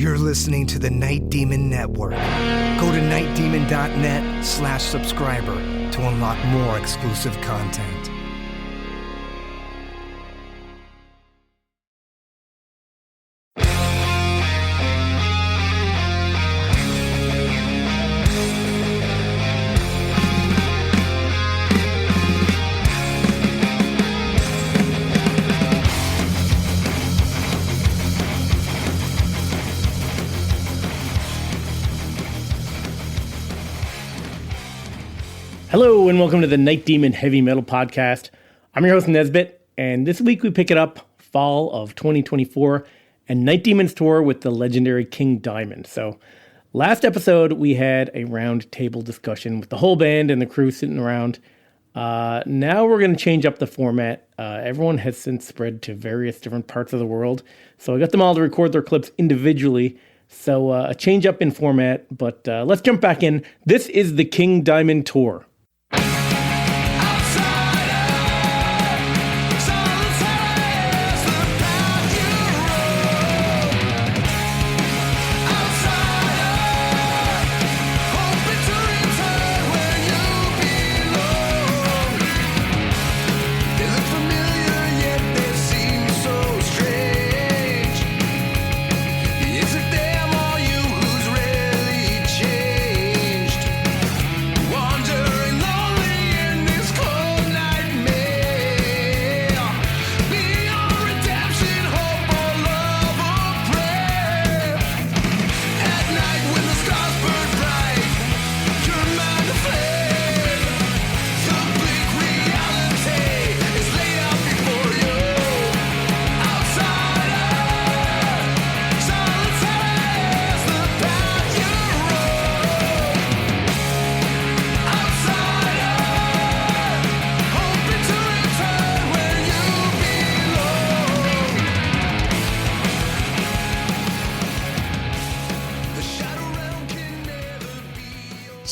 You're listening to the Night Demon Network. Go to nightdemon.net/subscriber to unlock more exclusive content. Hello and welcome to the Night Demon Heavy Metal Podcast. I'm your host Nesbit, and this week we pick it up fall of 2024 and Night Demon's tour with the legendary King Diamond. So last episode we had a round table discussion with the whole band and the crew sitting around. Now we're going to change up the format. Everyone has since spread to various different parts of the world, so I got them all to record their clips individually. So a change up in format, but let's jump back in. This is the King Diamond tour.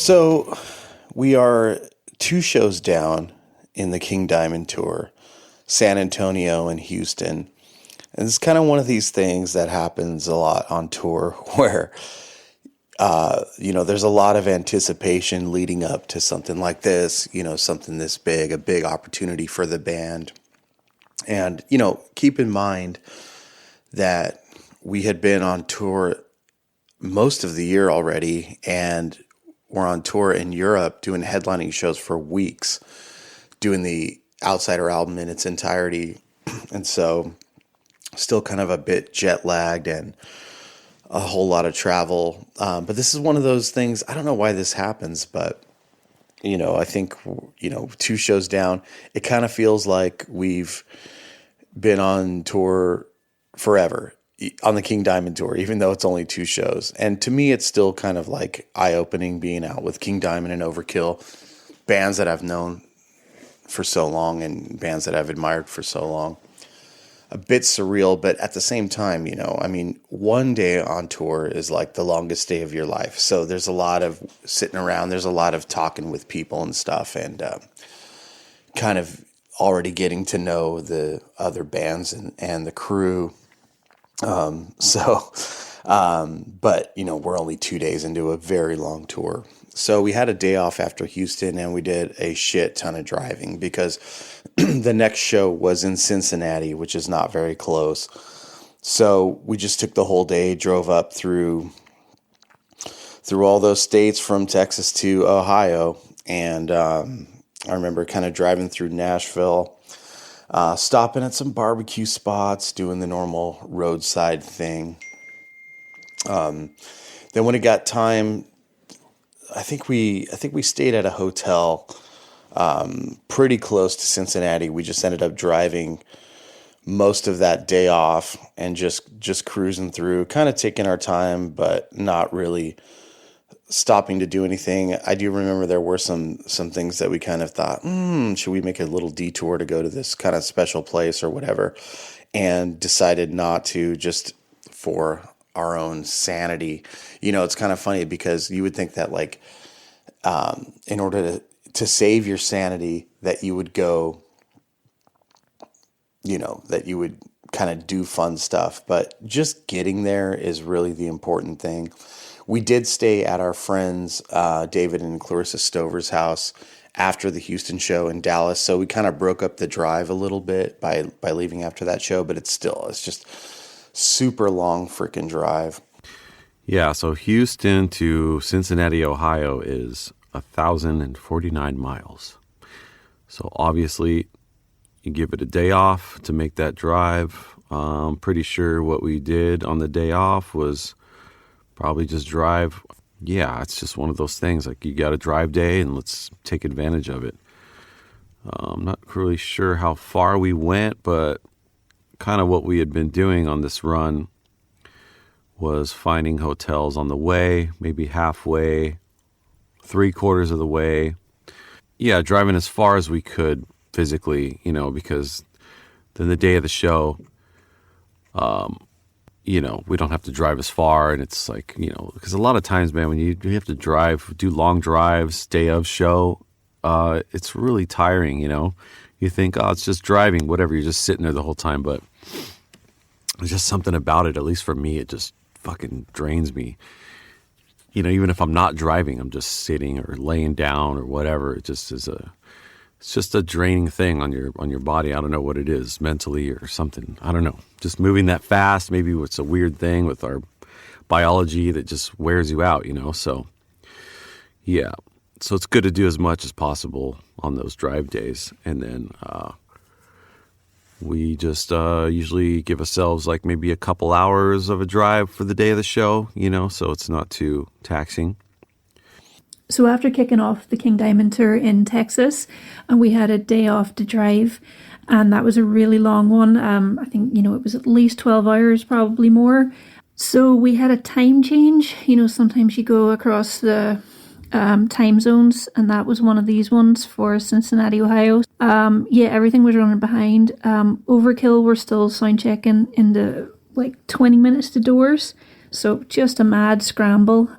So we are 2 shows down in the King Diamond tour, San Antonio and Houston. And it's kind of one of these things that happens a lot on tour where, there's a lot of anticipation leading up to something like this, something this big, a big opportunity for the band. And, keep in mind that we had been on tour most of the year already, and we're on tour in Europe doing headlining shows for weeks, doing the Outsider album in its entirety. And so still kind of a bit jet lagged and a whole lot of travel. But this is one of those things, I don't know why this happens, but, I think, 2 shows down, it kind of feels like we've been on tour forever. On the King Diamond tour, even though it's only 2 shows. And to me, it's still kind of like eye-opening being out with King Diamond and Overkill, bands that I've known for so long and bands that I've admired for so long. A bit surreal, but at the same time, one day on tour is like the longest day of your life. So there's a lot of sitting around, there's a lot of talking with people and stuff, and kind of already getting to know the other bands and the crew. But we're only 2 days into a very long tour. So we had a day off after Houston and we did a shit ton of driving because the next show was in Cincinnati, which is not very close. So we just took the whole day, drove up through all those states from Texas to Ohio. And, I remember kind of driving through Nashville, stopping at some barbecue spots, doing the normal roadside thing. Then when it got time, I think we stayed at a hotel pretty close to Cincinnati. We just ended up driving most of that day off and just cruising through, kind of taking our time, but not really stopping to do anything. I do remember there were some things that we kind of thought, should we make a little detour to go to this kind of special place or whatever, and decided not to, just for our own sanity. It's kind of funny because you would think that in order to save your sanity, that you would go, that you would kind of do fun stuff, but just getting there is really the important thing. We did stay at our friends David and Clarissa Stover's house after the Houston show in Dallas, so we kind of broke up the drive a little bit by leaving after that show, but it's just super long freaking drive. Yeah, so Houston to Cincinnati, Ohio is 1,049 miles. So obviously, you give it a day off to make that drive. I'm pretty sure what we did on the day off was probably just drive. Yeah, it's just one of those things. Like, you got a drive day and let's take advantage of it. I'm not really sure how far we went, but kind of what we had been doing on this run was finding hotels on the way, maybe halfway, 3/4 of the way. Yeah, driving as far as we could physically, because then the day of the show, we don't have to drive as far. And it's like, because a lot of times, man, when you have to do long drives, day of show, it's really tiring, You think, oh, it's just driving, whatever, you're just sitting there the whole time. But there's just something about it, at least for me, it just fucking drains me. Even if I'm not driving, I'm just sitting or laying down or whatever. It just is it's just a draining thing on your body. I don't know what it is, mentally or something. I don't know. Just moving that fast, maybe it's a weird thing with our biology that just wears you out, So, yeah. So it's good to do as much as possible on those drive days. And then we just usually give ourselves like maybe a couple hours of a drive for the day of the show, so it's not too taxing. So after kicking off the King Diamond tour in Texas, we had a day off to drive, and that was a really long one. I think, it was at least 12 hours, probably more. So we had a time change. Sometimes you go across the time zones, and that was one of these ones for Cincinnati, Ohio. Everything was running behind. Overkill were still sound checking in the 20 minutes to doors, so just a mad scramble.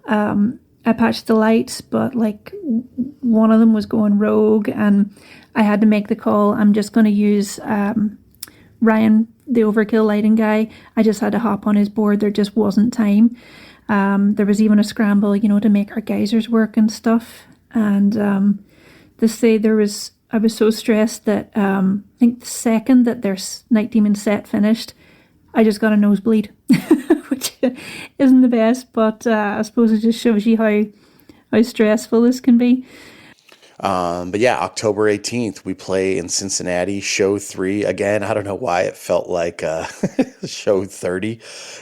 I patched the lights, but one of them was going rogue, and I had to make the call. I'm just going to use Ryan, the Overkill lighting guy. I just had to hop on his board. There just wasn't time. There was even a scramble, to make our geysers work and stuff. And I was so stressed that I think the second that their Night Demon set finished, I just got a nosebleed, which isn't the best, but I suppose it just shows you how stressful this can be. But yeah, October 18th, we play in Cincinnati, show 3. Again, I don't know why it felt like show 30,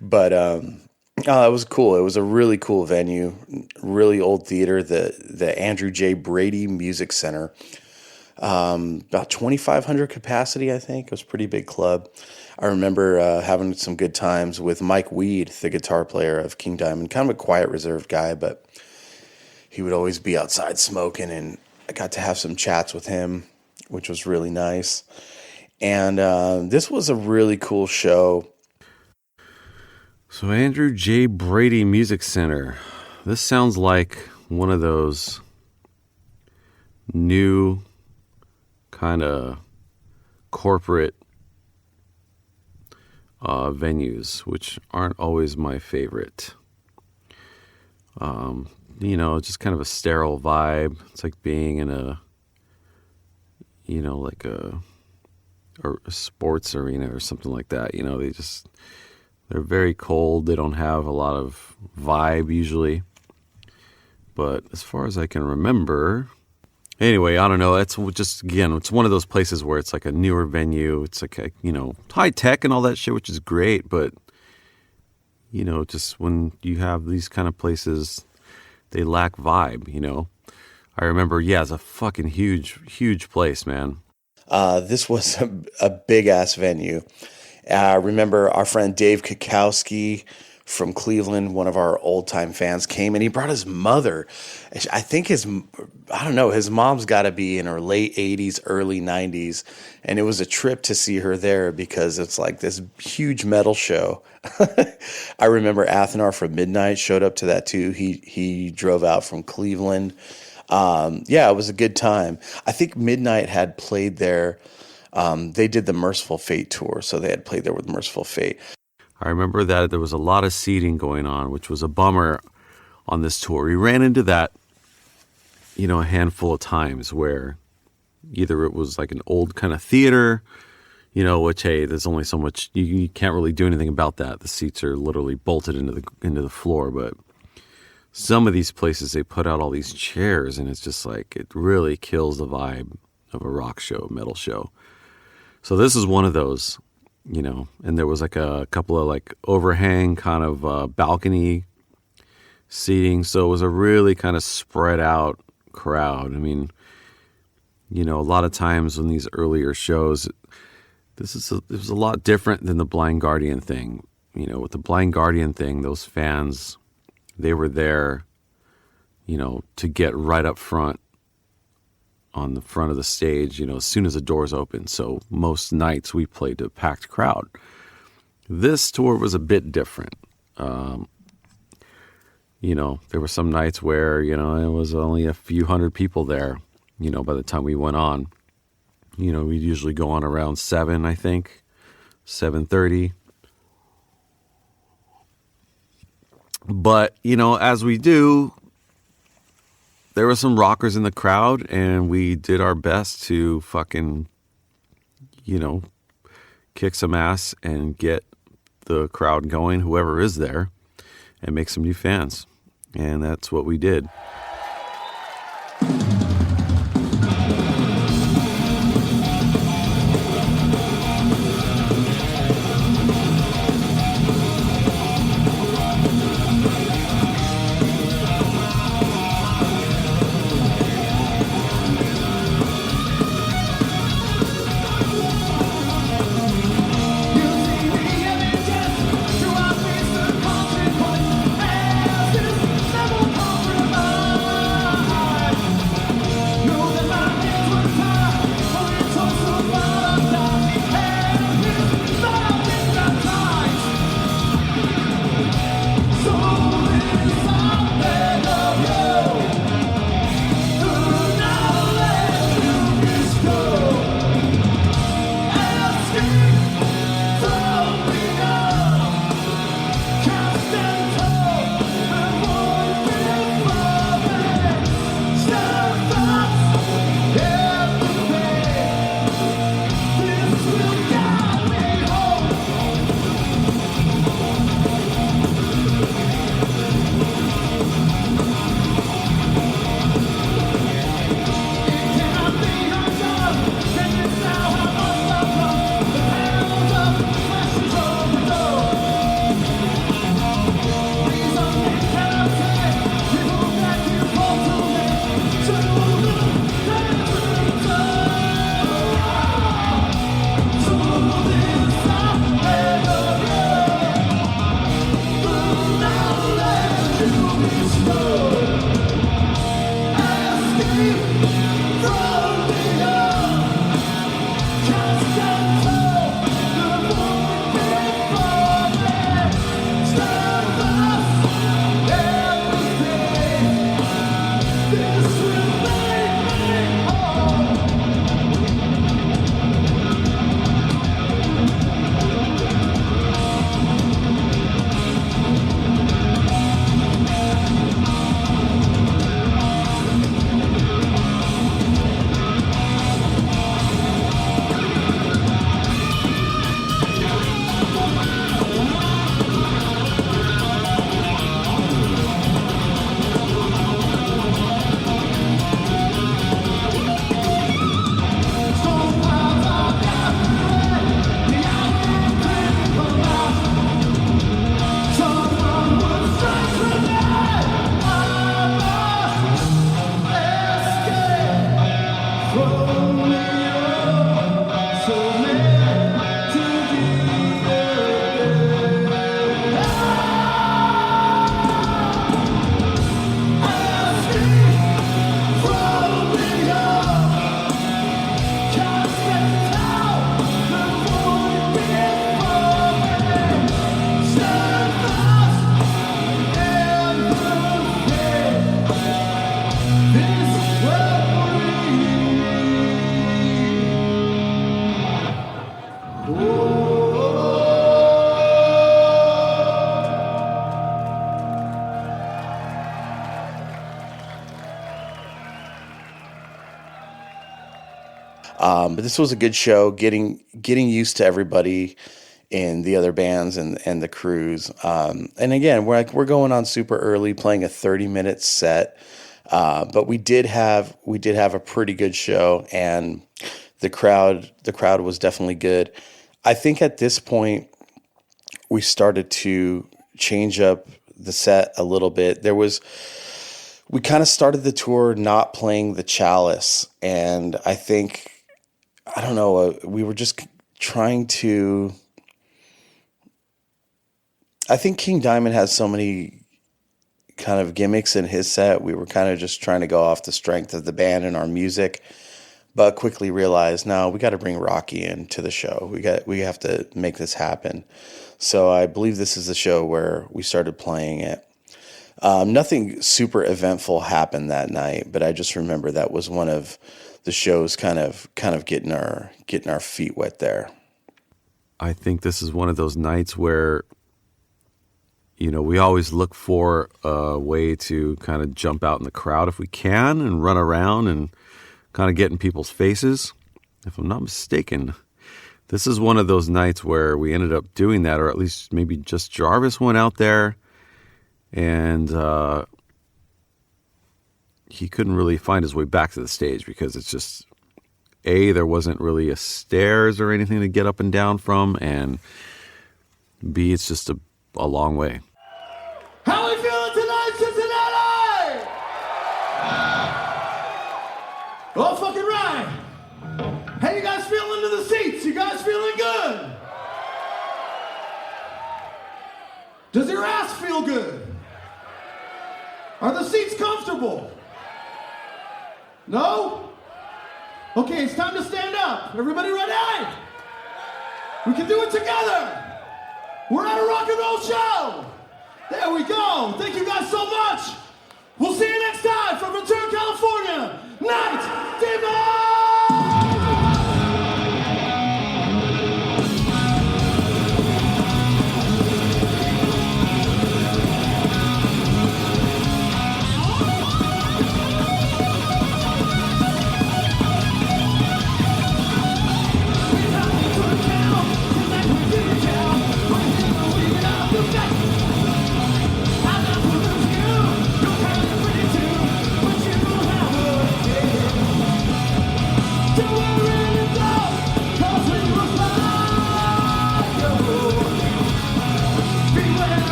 but it was cool. It was a really cool venue, really old theater, the Andrew J. Brady Music Center. About 2,500 capacity, I think. It was a pretty big club. I remember having some good times with Mike Weed, the guitar player of King Diamond, kind of a quiet, reserved guy, but he would always be outside smoking, and I got to have some chats with him, which was really nice. And this was a really cool show. So Andrew J. Brady Music Center. This sounds like one of those new kind of corporate venues, which aren't always my favorite. Just kind of a sterile vibe. It's like being in a sports arena or something like that. They're very cold. They don't have a lot of vibe usually. But as far as I can remember, anyway, I don't know. It's just, again, it's one of those places where it's like a newer venue. It's like, high tech and all that shit, which is great. But, just when you have these kind of places, they lack vibe, I remember, it's a fucking huge place, man. This was a big-ass venue. I remember our friend Dave Kukowski from Cleveland, one of our old-time fans, came, and he brought his mother. I think his mom's got to be in her late 80s, early 90s, and it was a trip to see her there because it's like this huge metal show. I remember Athenar from Midnight showed up to that too. He drove out from Cleveland. It was a good time. I think Midnight had played there They did the Merciful Fate tour, so they had played there with Merciful Fate. I remember that there was a lot of seating going on, which was a bummer on this tour. We ran into that, a handful of times where either it was like an old kind of theater, which, hey, there's only so much, you can't really do anything about that. The seats are literally bolted into the floor, but some of these places, they put out all these chairs, and it's just like, it really kills the vibe of a rock show, metal show. So this is one of those, and there was like a couple of like overhang kind of balcony seating. So it was a really kind of spread out crowd. I mean, a lot of times when these earlier shows, it was a lot different than the Blind Guardian thing. With the Blind Guardian thing, those fans, they were there, to get right up front on the front of the stage, as soon as the doors open. So most nights we played to a packed crowd. This tour was a bit different. There were some nights where, it was only a few hundred people there, by the time we went on. We'd usually go on around 7, I think, 7:30. But, as we do, there were some rockers in the crowd, and we did our best to fucking, kick some ass and get the crowd going, whoever is there, and make some new fans. And that's what we did. But this was a good show, getting used to everybody in the other bands and the crews. And again, we're going on super early, playing a 30-minute set. But we did have a pretty good show, and the crowd was definitely good. I think at this point we started to change up the set a little bit. We kind of started the tour not playing the Chalice, and I don't know, we were just trying to. I think King Diamond has so many kind of gimmicks in his set. We were kind of just trying to go off the strength of the band and our music, but quickly realized, no, we got to bring Rocky into the show. We have to make this happen. So I believe this is the show where we started playing it. Nothing super eventful happened that night, but I just remember that was one of the shows kind of getting our feet wet there. I think this is one of those nights where, we always look for a way to kind of jump out in the crowd if we can and run around and kind of get in people's faces. If I'm not mistaken, this is one of those nights where we ended up doing that, or at least maybe just Jarvis went out there and he couldn't really find his way back to the stage because it's just, there wasn't really a stairs or anything to get up and down from, and B, it's just a long way. How we feeling tonight, Cincinnati? All fucking right. How you guys feeling to the seats? You guys feeling good? Does your ass feel good? Are the seats comfortable? No? Okay, it's time to stand up. Everybody ready? We can do it together. We're at a rock and roll show. There we go. Thank you guys so much. We'll see you next time from Ventura, California. Night Demon!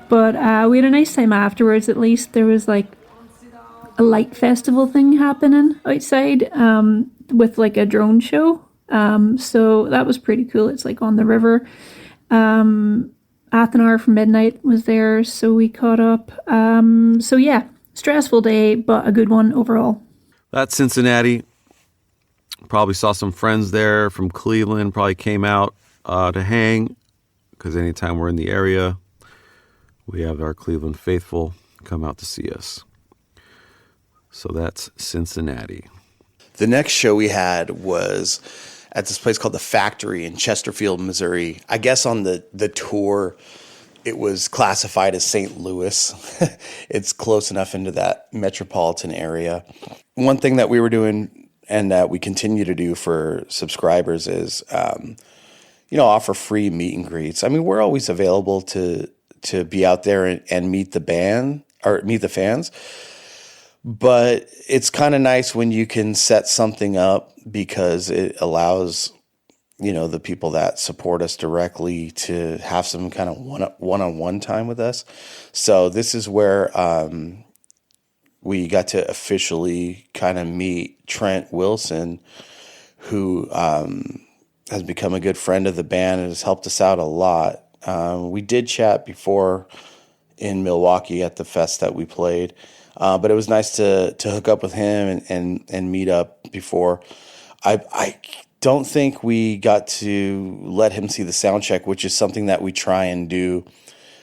But we had a nice time afterwards. At least there was like a light festival thing happening outside with like a drone show. So that was pretty cool. It's like on the river. Athanar from Midnight was there, so we caught up. So yeah, stressful day, but a good one overall. That's Cincinnati. Probably saw some friends there from Cleveland. Probably came out to hang, because anytime we're in the area, we have our Cleveland faithful come out to see us. So that's Cincinnati. The next show we had was at this place called The Factory in Chesterfield, Missouri. I guess on the tour, it was classified as St. Louis. It's close enough into that metropolitan area. One thing that we were doing and that we continue to do for subscribers is, offer free meet and greets. I mean, we're always available to be out there and meet the band or meet the fans. But it's kind of nice when you can set something up, because it allows, the people that support us directly to have some kind of one-on-one time with us. So this is where we got to officially kind of meet Trent Wilson, who has become a good friend of the band and has helped us out a lot. We did chat before in Milwaukee at the fest that we played. But it was nice to hook up with him and meet up before. I don't think we got to let him see the sound check, which is something that we try and do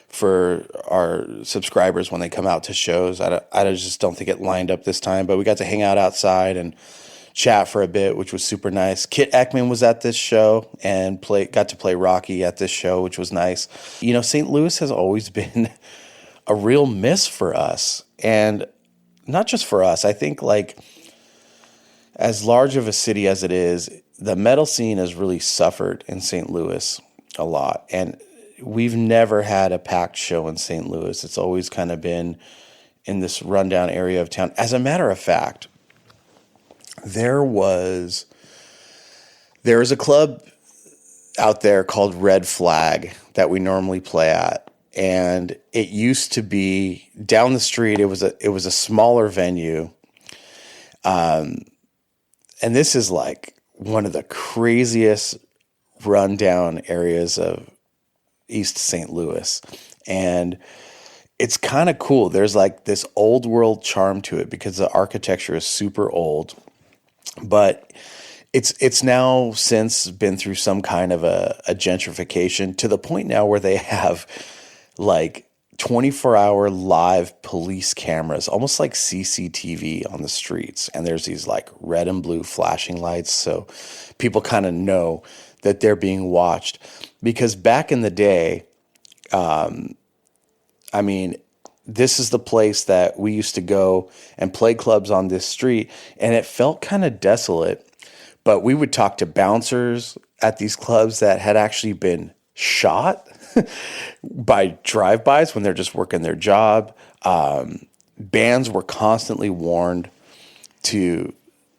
for our subscribers when they come out to shows. I just don't think it lined up this time, but we got to hang out outside and chat for a bit, which was super nice. Kit Ekman was at this show and got to play Rocky at this show, which was nice. St. Louis has always been a real miss for us. And not just for us. I think, like, as large of a city as it is, the metal scene has really suffered in St. Louis a lot. And we've never had a packed show in St. Louis. It's always kind of been in this rundown area of town. As a matter of fact, there is a club out there called Red Flag that we normally play at. And it used to be down the street. It was a smaller venue. And this is like one of the craziest rundown areas of East St. Louis. And it's kind of cool. There's like this old world charm to it because the architecture is super old. But it's now since been through some kind of a gentrification, to the point now where they have like 24-hour live police cameras, almost like CCTV on the streets. And there's these like red and blue flashing lights, so people kind of know that they're being watched. Because back in the day, this is the place that we used to go and play clubs on this street, and it felt kind of desolate. But we would talk to bouncers at these clubs that had actually been shot by drive-bys when they're just working their job. Bands were constantly warned to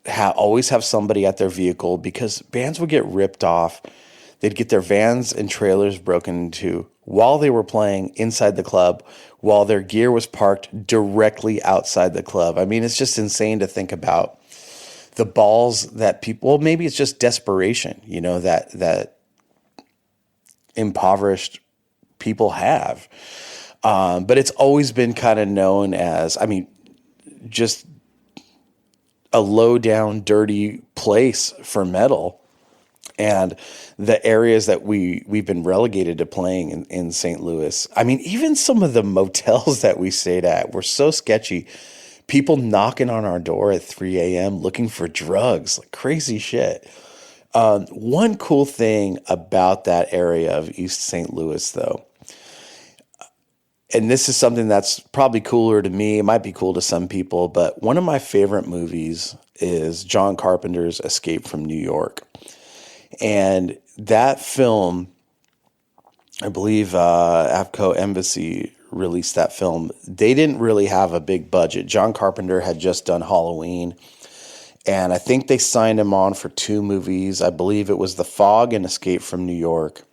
always have somebody at their vehicle, because bands would get ripped off. They'd get their vans and trailers broken into while they were playing inside the club, while their gear was parked directly outside the club. I mean, it's just insane to think about the balls that people, well, maybe it's just desperation, that impoverished people have. But it's always been kind of known as, just a low down, dirty place for metal. And the areas that we've been relegated to playing in St. Louis, even some of the motels that we stayed at were so sketchy. People knocking on our door at 3 a.m. looking for drugs, like crazy shit. One cool thing about that area of East St. Louis, though, and this is something that's probably cooler to me, it might be cool to some people, but one of my favorite movies is John Carpenter's Escape from New York. And that film, I believe AFCO Embassy released that film. They didn't really have a big budget. John Carpenter had just done Halloween, and I think they signed him on for 2 movies. I believe it was The Fog and Escape from New York.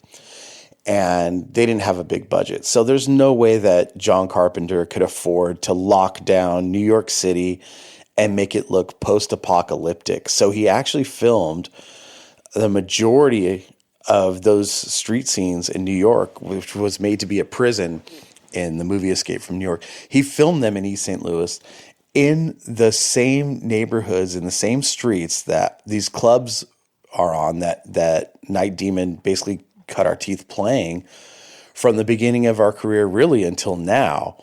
and they didn't have a big budget. So there's no way that John Carpenter could afford to lock down New York City and make it look post-apocalyptic. So he actually filmed the majority of those street scenes in New York, which was made to be a prison in the movie Escape from New York. He filmed them in East St. Louis in the same neighborhoods, in the same streets that these clubs are on, that Night Demon basically cut our teeth playing from the beginning of our career really until now.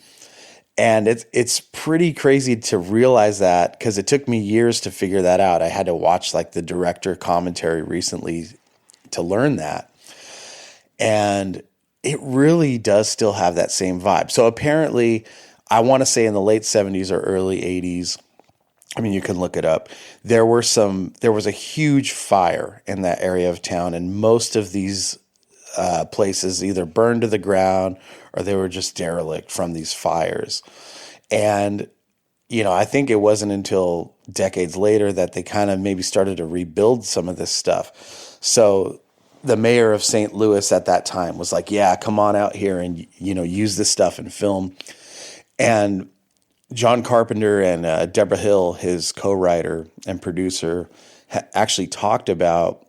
And it's pretty crazy to realize that, because it took me years to figure that out. I had to watch like the director commentary recently to learn that. And it really does still have that same vibe. So apparently, I want to say in the late 70s or early 80s, I mean, you can look it up, there was a huge fire in that area of town, and most of these places either burned to the ground or they were just derelict from these fires. And, I think it wasn't until decades later that they kind of maybe started to rebuild some of this stuff. So the mayor of St. Louis at that time was like, yeah, come on out here and, use this stuff and film. And John Carpenter and Deborah Hill, his co-writer and producer, actually talked about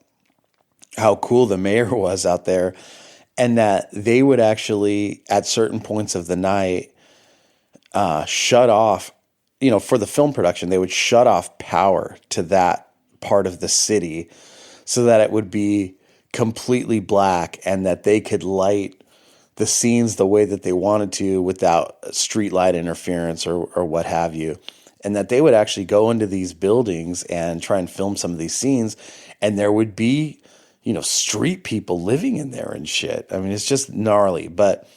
how cool the mayor was out there, and that they would actually, at certain points of the night, shut off, for the film production, they would shut off power to that part of the city so that it would be completely black, and that they could light the scenes the way that they wanted to without street light interference or what have you. And that they would actually go into these buildings and try and film some of these scenes, and there would be street people living in there and shit. I mean, it's just gnarly. But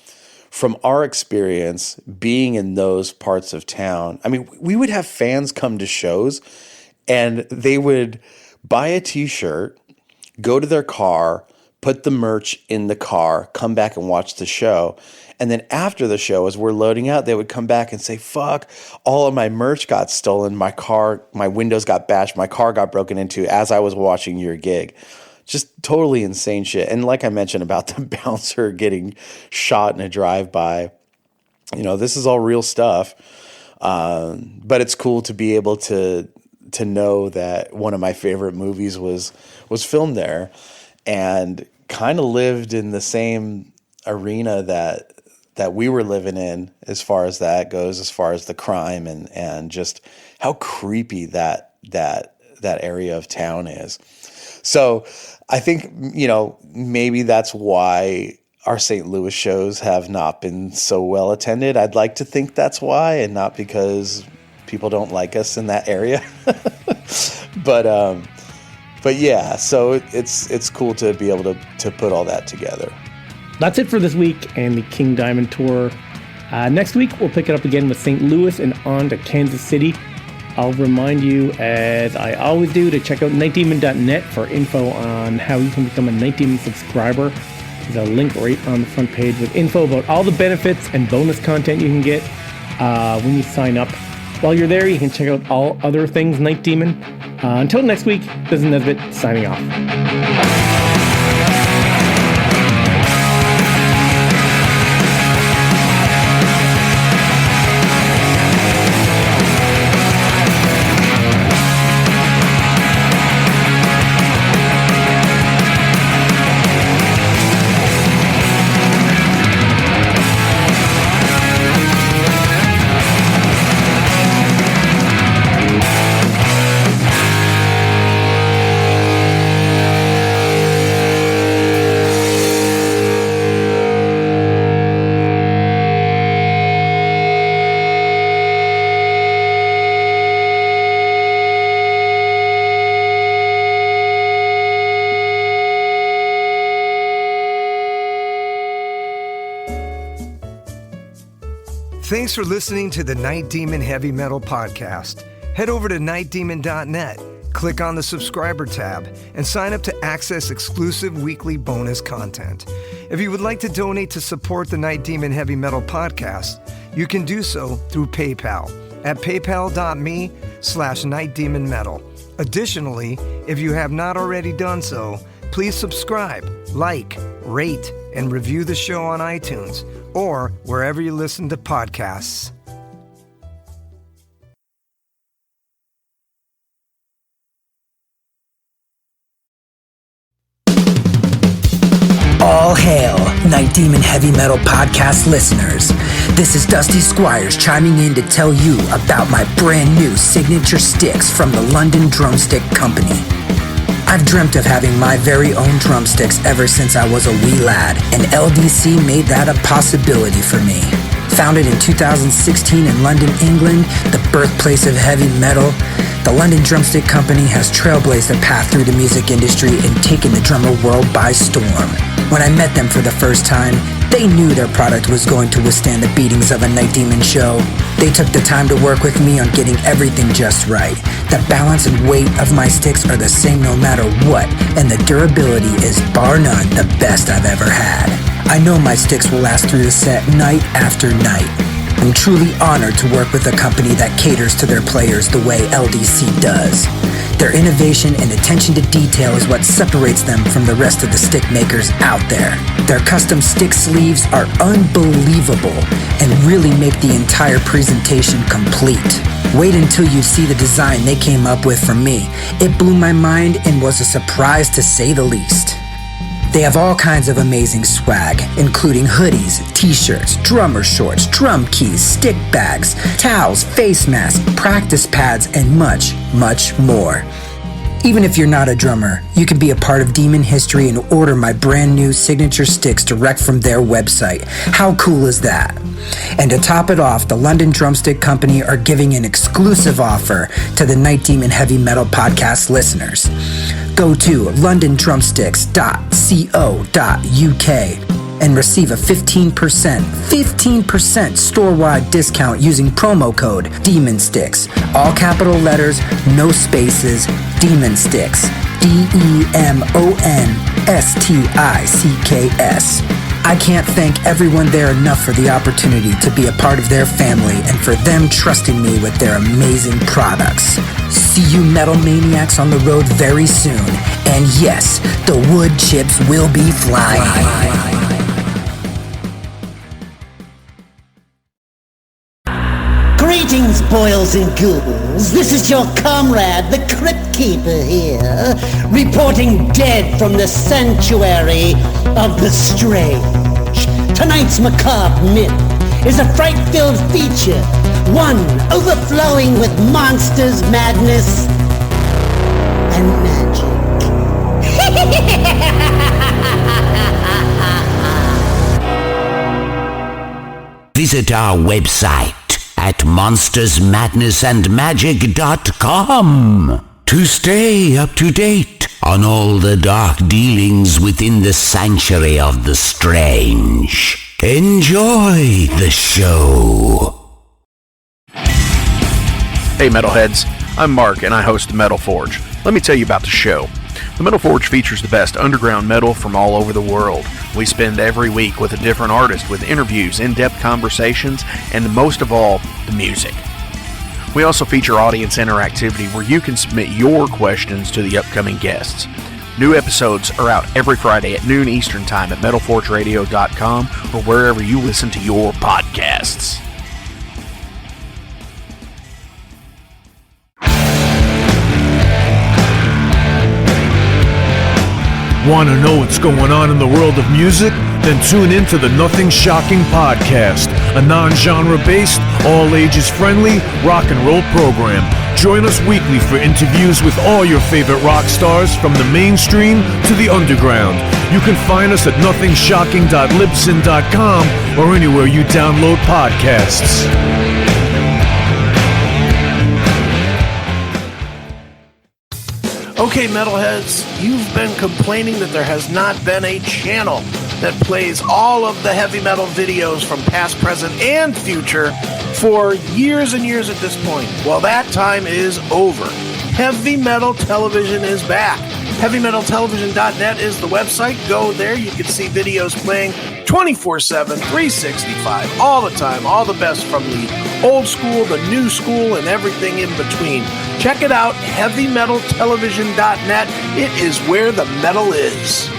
from our experience being in those parts of town, I mean, we would have fans come to shows and they would buy a t-shirt, go to their car, put the merch in the car, come back and watch the show. And then after the show, as we're loading out, they would come back and say, fuck, all of my merch got stolen. My windows got bashed. My car got broken into as I was watching your gig. Just totally insane shit. And like I mentioned about the bouncer getting shot in a drive-by, this is all real stuff. But it's cool to be able to know that one of my favorite movies was filmed there, and kind of lived in the same arena that we were living in as far as that goes, as far as the crime and just how creepy that area of town is. So I think, maybe that's why our St. Louis shows have not been so well attended. I'd like to think that's why, and not because people don't like us in that area. But yeah, so it's cool to be able to put all that together. That's it for this week and the King Diamond tour. Next week, we'll pick it up again with St. Louis and on to Kansas City. I'll remind you, as I always do, to check out nightdemon.net for info on how you can become a Night Demon subscriber. There's a link right on the front page with info about all the benefits and bonus content you can get when you sign up. While you're there, you can check out all other things Night Demon. Until next week, this is Nesbitt signing off. Thanks for listening to the Night Demon Heavy Metal Podcast. Head over to nightdemon.net, click on the subscriber tab, and sign up to access exclusive weekly bonus content. If you would like to donate to support the Night Demon Heavy Metal Podcast, you can do so through PayPal at paypal.me/nightdemonmetal. Additionally, if you have not already done so, please subscribe, like, rate, and review the show on iTunes or wherever you listen to podcasts. All hail, Night Demon Heavy Metal Podcast listeners. This is Dusty Squires chiming in to tell you about my brand new signature sticks from the London Drumstick Company. I've dreamt of having my very own drumsticks ever since I was a wee lad, and LDC made that a possibility for me. Founded in 2016 in London, England, the birthplace of heavy metal, the London Drumstick Company has trailblazed a path through the music industry and taken the drummer world by storm. When I met them for the first time, they knew their product was going to withstand the beatings of a Night Demon show. They took the time to work with me on getting everything just right. The balance and weight of my sticks are the same no matter what, and the durability is bar none the best I've ever had. I know my sticks will last through the set night after night. I'm truly honored to work with a company that caters to their players the way LDC does. Their innovation and attention to detail is what separates them from the rest of the stick makers out there. Their custom stick sleeves are unbelievable and really make the entire presentation complete. Wait until you see the design they came up with for me. It blew my mind and was a surprise to say the least. They have all kinds of amazing swag, including hoodies, t-shirts, drummer shorts, drum keys, stick bags, towels, face masks, practice pads, and much, much more. Even if you're not a drummer, you can be a part of Demon history and order my brand new signature sticks direct from their website. How cool is that? And to top it off, the London Drumstick Company are giving an exclusive offer to the Night Demon Heavy Metal Podcast listeners. Go to londondrumsticks.co.uk and receive a 15% store-wide discount using promo code DEMONSTICKS. All capital letters, no spaces, Demon Sticks. DEMONSTICKS. I can't thank everyone there enough for the opportunity to be a part of their family and for them trusting me with their amazing products. See you metal maniacs on the road very soon. And yes, the wood chips will be flying. Greetings, boils and ghouls. This is your comrade, the Crypt Keeper here, reporting dead from the sanctuary of the strange. Tonight's macabre myth is a fright-filled feature, one overflowing with monsters, madness, and magic. Visit our website at monstersmadnessandmagic.com to stay up to date on all the dark dealings within the sanctuary of the strange. Enjoy the show. Hey Metalheads, I'm Mark and I host the Metal Forge. Let me tell you about the show. The Metal Forge features the best underground metal from all over the world. We spend every week with a different artist with interviews, in-depth conversations, and most of all, the music. We also feature audience interactivity where you can submit your questions to the upcoming guests. New episodes are out every Friday at noon Eastern Time at metalforgeradio.com or wherever you listen to your podcasts. Want to know what's going on in the world of music? Then tune in to the Nothing Shocking Podcast, a non-genre based, all-ages friendly rock and roll program. Join us weekly for interviews with all your favorite rock stars from the mainstream to the underground. You can find us at nothingshocking.libsyn.com or anywhere you download podcasts. Okay, metalheads, you've been complaining that there has not been a channel that plays all of the heavy metal videos from past, present, and future for years and years at this point. Well, that time is over. Heavy Metal Television is back. HeavyMetalTelevision.net is the website. Go there. You can see videos playing 24/7, 365, all the time. All the best from the old school, the new school, and everything in between. Check it out, HeavyMetalTelevision.net. It is where the metal is.